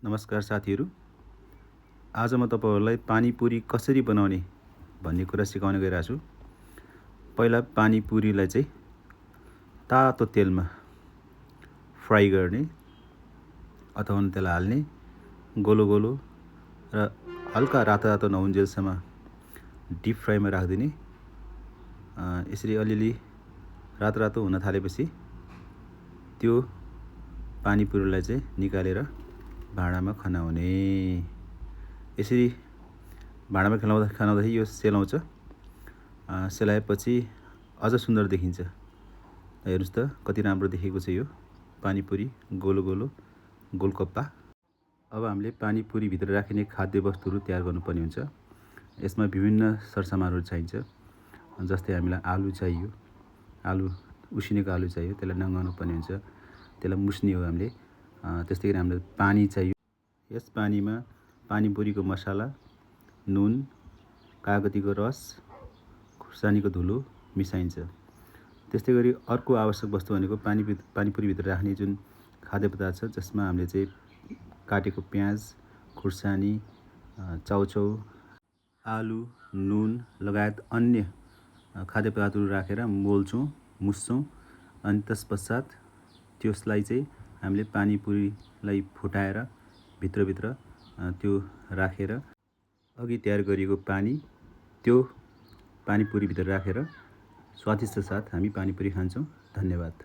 नमस्कार साथीहरू। आज म तपाईहरुलाई पानीपुरी कसरी बनाउने भन्ने कुरा सिकाउने गइरहेको छु। पहिला पानीपुरीलाई चाहिँ तातो तेलमा फ्राई गर्ने अथवा त्यसलाई हाल्ने, गोलो गोलो र हल्का रातो रातो नहुन्जेलसम्म डिप फ्राईमा राख्दिने। यसरी अलिअलि रातो रातो हुन थालेपछि त्यो पानीपुरीलाई चाहिँ निकालेर भाँडामा खनाउने। यसरी भाँडामा खनाउँदाखेरि यो सेलाउँछ। सेलाएपछि अझ सुन्दर देखिन्छ। हेर्नुस् त कति राम्रो देखेको छ यो पानीपुरी गोलो गोलो गोलकप्पा। अब हामीले पानीपुरी भित्र राखिने खाद्य वस्तुहरू तयार गर्नुपर्ने हुन्छ। यसमा विभिन्न सरसामानहरू चाहिन्छ। जस्तै हामीलाई आलु चाहियो, आलु उसिनेको आलु चाहियो, त्यसलाई नङ्गाउनु पर्ने हुन्छ, त्यसलाई मुस्ने हो हामीले। त्यस्तै गरी हामीलाई पानी चाहियो। यस पानीमा पानीपुरीको मसाला, नुन, कागतीको रस, खुर्सानीको धुलो मिसाइन्छ। त्यस्तै गरी अर्को आवश्यक वस्तु भनेको पानीपुरी भित्र राख्ने जुन खाद्य पदार्थ छ, जसमा हामीले चाहिँ काटेको प्याज, खुर्सानी, चाउचाउ, आलु, नुन लगायत अन्य खाद्य पदार्थहरू राखेर मोल्छौँ, मुस्छौँ। अनि त्यसपश्चात त्यसलाई चाहिँ हामीले पानीपुरीलाई फुटाएर भित्र त्यो राखेर अघि तयार गरिएको पानी त्यो पानीपुरी भित्र राखेर स्वादिष्ट साथ हामी पानीपुरी खान्छौँ। धन्यवाद।